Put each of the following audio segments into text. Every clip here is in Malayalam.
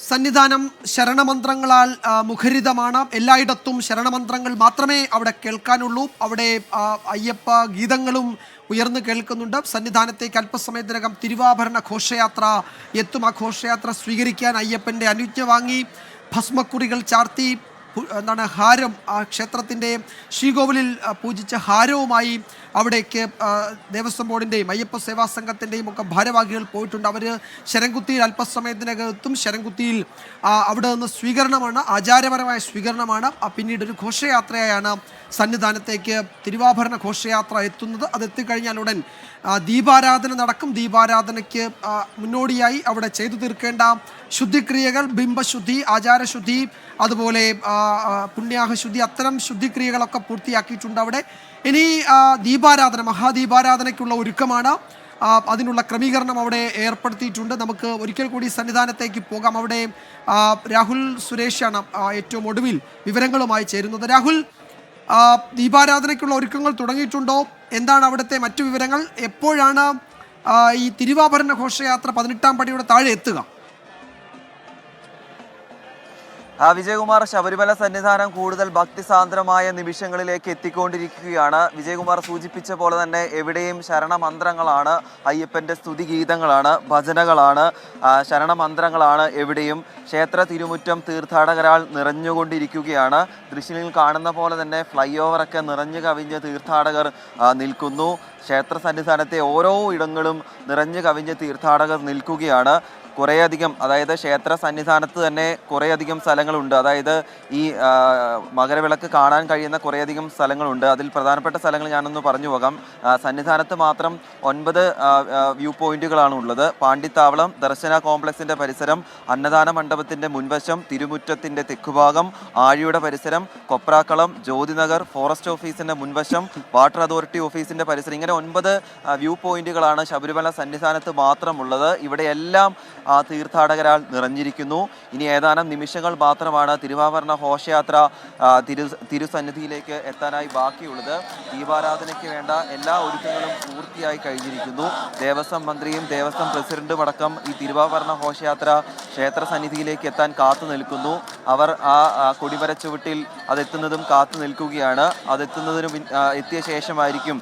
സന്നിധാനം ശരണമന്ത്രങ്ങളാൽ മുഖരിതമാണ്. എല്ലായിടത്തും ശരണമന്ത്രങ്ങൾ മാത്രമേ അവിടെ കേൾക്കാനുള്ളൂ. അവിടെ അയ്യപ്പ ഗീതങ്ങളും ഉയർന്നു കേൾക്കുന്നുണ്ട്. സന്നിധാനത്തേക്ക് അല്പസമയത്തിനകം തിരുവാഭരണ ഘോഷയാത്ര എത്തും. ആ ഘോഷയാത്ര സ്വീകരിക്കാൻ അയ്യപ്പൻ്റെ അനുജ്ഞ വാങ്ങി ഭസ്മക്കുറികൾ ചാർത്തി ഹാരം ക്ഷേത്രത്തിൻ്റെ ശ്രീകോവിലിൽ പൂജിച്ച ഹാരവുമായി അവിടേക്ക് ദേവസ്വം ബോർഡിൻ്റെയും അയ്യപ്പ സേവാ സംഘത്തിൻ്റെയും ഒക്കെ ഭാരവാഹികൾ പോയിട്ടുണ്ട്. അവർ ശരംകുത്തിയിൽ അല്പസമയത്തിനകത്തും ശരംകുത്തിയിൽ അവിടെ നിന്ന് സ്വീകരണമാണ്, ആചാരപരമായ സ്വീകരണമാണ്. പിന്നീട് ഒരു ഘോഷയാത്രയായാണ് സന്നിധാനത്തേക്ക് തിരുവാഭരണ ഘോഷയാത്ര എത്തുന്നത്. അത് എത്തിക്കഴിഞ്ഞാൽ ഉടൻ ദീപാരാധന നടക്കും. ദീപാരാധനയ്ക്ക് മുന്നോടിയായി അവിടെ ചെയ്തു തീർക്കേണ്ട ശുദ്ധിക്രിയകൾ, ബിംബശുദ്ധി, ആചാരശുദ്ധി, അതുപോലെ പുണ്യാഹശുദ്ധി, അത്തരം ശുദ്ധിക്രിയകളൊക്കെ പൂർത്തിയാക്കിയിട്ടുണ്ട്. അവിടെ ഇനി ദീപാരാധന, മഹാദീപാരാധനയ്ക്കുള്ള ഒരുക്കമാണ്. അതിനുള്ള ക്രമീകരണം അവിടെ ഏർപ്പെടുത്തിയിട്ടുണ്ട്. നമുക്ക് ഒരിക്കൽ കൂടി സന്നിധാനത്തേക്ക് പോകാം. അവിടെ രാഹുൽ സുരേഷാണ് ഏറ്റവും ഒടുവിൽ വിവരങ്ങളുമായി ചേരുന്നത്. രാഹുൽ, ദീപാരാധനയ്ക്കുള്ള ഒരുക്കങ്ങൾ തുടങ്ങിയിട്ടുണ്ടോ? എന്താണ് അവിടുത്തെ മറ്റു വിവരങ്ങൾ? എപ്പോഴാണ് ഈ തിരുവാഭരണ ഘോഷയാത്ര 18-ാം പടിയുടെ താഴെ എത്തുക? വിജയകുമാർ, ശബരിമല സന്നിധാനം കൂടുതൽ ഭക്തിസാന്ദ്രമായ നിമിഷങ്ങളിലേക്ക് എത്തിക്കൊണ്ടിരിക്കുകയാണ്. വിജയകുമാർ സൂചിപ്പിച്ച പോലെ തന്നെ എവിടെയും ശരണമന്ത്രങ്ങളാണ്, അയ്യപ്പൻ്റെ സ്തുതിഗീതങ്ങളാണ്, ഭജനകളാണ്, ശരണമന്ത്രങ്ങളാണ്. എവിടെയും ക്ഷേത്ര തിരുമുറ്റം തീർത്ഥാടകരാൽ നിറഞ്ഞുകൊണ്ടിരിക്കുകയാണ്. ദൃശ്യങ്ങളിൽ കാണുന്ന പോലെ തന്നെ ഫ്ലൈ ഓവറൊക്കെ നിറഞ്ഞു കവിഞ്ഞ് തീർത്ഥാടകർ നിൽക്കുന്നു. ക്ഷേത്ര സന്നിധാനത്തെ ഓരോ ഇടങ്ങളും നിറഞ്ഞു കവിഞ്ഞ് തീർത്ഥാടകർ നിൽക്കുകയാണ്. കുറേയധികം, അതായത് ക്ഷേത്ര സന്നിധാനത്ത് തന്നെ കുറേയധികം സ്ഥലങ്ങളുണ്ട്. അതായത് ഈ മകരവിളക്ക് കാണാൻ കഴിയുന്ന കുറേയധികം സ്ഥലങ്ങളുണ്ട്. അതിൽ പ്രധാനപ്പെട്ട സ്ഥലങ്ങൾ ഞാനൊന്ന് പറഞ്ഞു പോകാം. സന്നിധാനത്ത് മാത്രം 9 വ്യൂ പോയിന്റുകളാണ് ഉള്ളത്. പാണ്ടിത്താവളം, ദർശന കോംപ്ലക്സിൻ്റെ പരിസരം, അന്നദാന മണ്ഡപത്തിൻ്റെ മുൻവശം, തിരുമുറ്റത്തിൻ്റെ തെക്കുഭാഗം, ആഴിയുടെ പരിസരം, കൊപ്രാക്കളം, ജ്യോതിനഗർ, ഫോറസ്റ്റ് ഓഫീസിൻ്റെ മുൻവശം, വാട്ടർ അതോറിറ്റി ഓഫീസിൻ്റെ പരിസരം, ഇങ്ങനെ 9 വ്യൂ പോയിന്റുകളാണ് ശബരിമല സന്നിധാനത്ത് മാത്രമുള്ളത്. ഇവിടെയെല്ലാം തീർത്ഥാടകരാൽ നിറഞ്ഞിരിക്കുന്നു. ഇനി ഏതാനും നിമിഷങ്ങൾ മാത്രമാണ് തിരുവാഭരണ ഘോഷയാത്ര തിരുസന്നിധിയിലേക്ക് എത്താനായി ബാക്കിയുള്ളത്. ദീപാരാധനയ്ക്ക് വേണ്ട എല്ലാ ഒരുക്കങ്ങളും പൂർത്തിയായി കഴിഞ്ഞിരിക്കുന്നു. ദേവസ്വം മന്ത്രിയും ദേവസ്വം പ്രസിഡന്റും അടക്കം ഈ തിരുവാഭരണ ഘോഷയാത്ര ക്ഷേത്ര സന്നിധിയിലേക്ക് എത്താൻ കാത്തു നിൽക്കുന്നു. അവർ കൊടിമര ചുവട്ടിൽ അതെത്തുന്നതും കാത്തു നിൽക്കുകയാണ്. എത്തിയ ശേഷമായിരിക്കും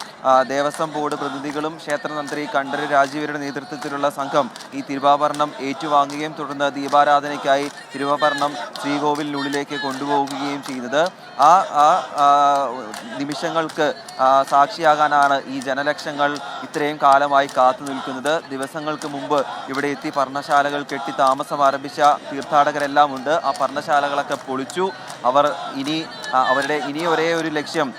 ദേവസ്വം ബോർഡ് പ്രതിനിധികളും ക്ഷേത്രതന്ത്രി കണ്ഠര് രാജീവരുടെ നേതൃത്വത്തിലുള്ള സംഘം ഈ തിരുവാഭരണം ഏറ്റുവാങ്ങുകയും തുടർന്ന് ദീപാരാധനയ്ക്കായി തിരുവാഭരണം ശ്രീകോവിലിനുള്ളിലേക്ക് കൊണ്ടുപോവുകയും ചെയ്യുന്നത്. ആ നിമിഷങ്ങൾക്ക് സാക്ഷിയാകാനാണ് ഈ ജനലക്ഷങ്ങൾ ഇത്രയും കാലമായി കാത്തു നിൽക്കുന്നത്. ദിവസങ്ങൾക്ക് മുമ്പ് ഇവിടെ എത്തി പർണശാലകൾ കെട്ടി താമസം ആരംഭിച്ച തീർത്ഥാടകരെല്ലാം ഉണ്ട്. ആ പർണശാലകളൊക്കെ പൊളിച്ചു. അവരുടെ ഒരേ ഒരു ലക്ഷ്യം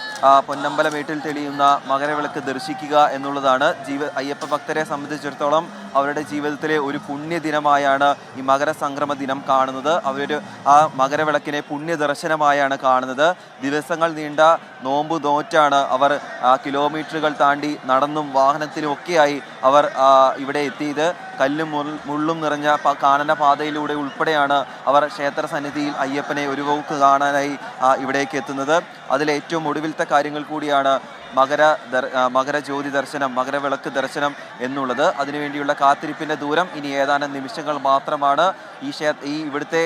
പൊന്നമ്പലമേട്ടിൽ തെളിയുന്ന മകരവിളക്ക് ദർശിക്കുക എന്നുള്ളതാണ്. അയ്യപ്പ ഭക്തരെ സംബന്ധിച്ചിടത്തോളം അവരുടെ ജീവിതത്തിലെ ഒരു പുണ്യദിനമായാണ് ഈ മകരസംക്രമ ദിനം കാണുന്നത്. ആ മകരവിളക്കിനെ പുണ്യദർശനമായാണ് കാണുന്നത്. ദിവസങ്ങൾ നീണ്ട നോമ്പ് നോറ്റാണ് അവർ കിലോമീറ്ററുകൾ താണ്ടി നടന്നും വാഹനത്തിലും ഒക്കെയായി അവർ ഇവിടെ എത്തിയത്. കല്ലും മുള്ളും നിറഞ്ഞ കാനന പാതയിലൂടെ ഉൾപ്പെടെയാണ് അവർ ക്ഷേത്ര സന്നിധിയിൽ അയ്യപ്പനെ ഒരു പോക്ക് കാണാനായി ഇവിടേക്ക് എത്തുന്നത്. അതിലേറ്റവും ഒടുവിലത്തെ കാര്യങ്ങൾ കൂടിയാണ് മകരജ്യോതി ദർശനം, മകരവിളക്ക് ദർശനം എന്നുള്ളത്. അതിനുവേണ്ടിയുള്ള കാത്തിരിപ്പിൻ്റെ ദൂരം ഇനി ഏതാനും നിമിഷങ്ങൾ മാത്രമാണ്. ഇവിടുത്തെ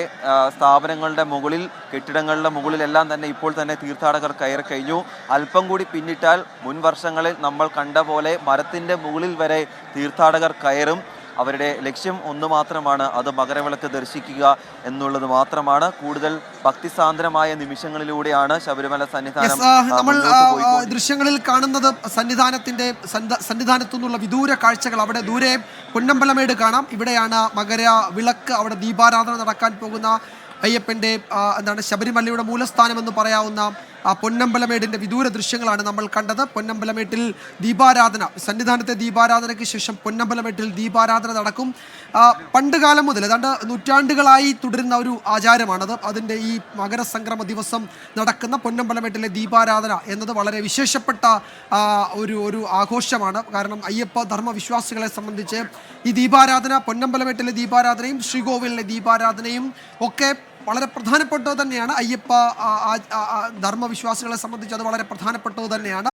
സ്ഥാപനങ്ങളുടെ മുകളിൽ, കെട്ടിടങ്ങളുടെ മുകളിലെല്ലാം തന്നെ ഇപ്പോൾ തന്നെ തീർത്ഥാടകർ കയറി കഴിഞ്ഞു. അല്പം കൂടി പിന്നിട്ടാൽ മുൻ വർഷങ്ങളിൽ നമ്മൾ കണ്ട പോലെ മരത്തിൻ്റെ മുകളിൽ വരെ തീർത്ഥാടകർ കയറും. അവരുടെ ലക്ഷ്യം ഒന്ന് മാത്രമാണ്, അത് മകരവിളക്ക് ദർശിക്കുക എന്നുള്ളത് മാത്രമാണ്. കൂടുതൽ ഭക്തിസാന്ദ്രമായ നിമിഷങ്ങളിലൂടെയാണ് ശബരിമല സന്നിധാനം. നമ്മൾ ദൃശ്യങ്ങളിൽ കാണുന്നത് സന്നിധാനത്തു നിന്നുള്ള വിദൂര കാഴ്ചകൾ. അവിടെ ദൂരെ പൊന്നമ്പലമേട് കാണാം. ഇവിടെയാണ് മകരവിളക്ക്, അവിടെ ദീപാരാധന നടക്കാൻ പോകുന്ന അയ്യപ്പൻ്റെ ശബരിമലയുടെ മൂലസ്ഥാനമെന്ന് പറയാവുന്ന പൊന്നമ്പലമേടിൻ്റെ വിദൂര ദൃശ്യങ്ങളാണ് നമ്മൾ കണ്ടത്. പൊന്നമ്പലമേട്ടിൽ ദീപാരാധന, സന്നിധാനത്തെ ദീപാരാധനയ്ക്ക് ശേഷം പൊന്നമ്പലമേട്ടിൽ ദീപാരാധന നടക്കും. പണ്ട് കാലം മുതൽ നൂറ്റാണ്ടുകളായി തുടരുന്ന ഒരു ആചാരമാണത്. അതിൻ്റെ ഈ മകരസംക്രമ ദിവസം നടക്കുന്ന പൊന്നമ്പലമേട്ടിലെ ദീപാരാധന എന്നത് വളരെ വിശേഷപ്പെട്ട ഒരു ആഘോഷമാണ്. കാരണം അയ്യപ്പ ധർമ്മവിശ്വാസികളെ സംബന്ധിച്ച് ഈ ദീപാരാധന, പൊന്നമ്പലമേട്ടിലെ ദീപാരാധനയും ശ്രീകോവിലിലെ ദീപാരാധനയും ഒക്കെ വളരെ പ്രധാനപ്പെട്ടത് തന്നെയാണ്. അയ്യപ്പ ധർമ്മവിശ്വാസികളെ സംബന്ധിച്ച് അത് വളരെ പ്രധാനപ്പെട്ടത് തന്നെയാണ്.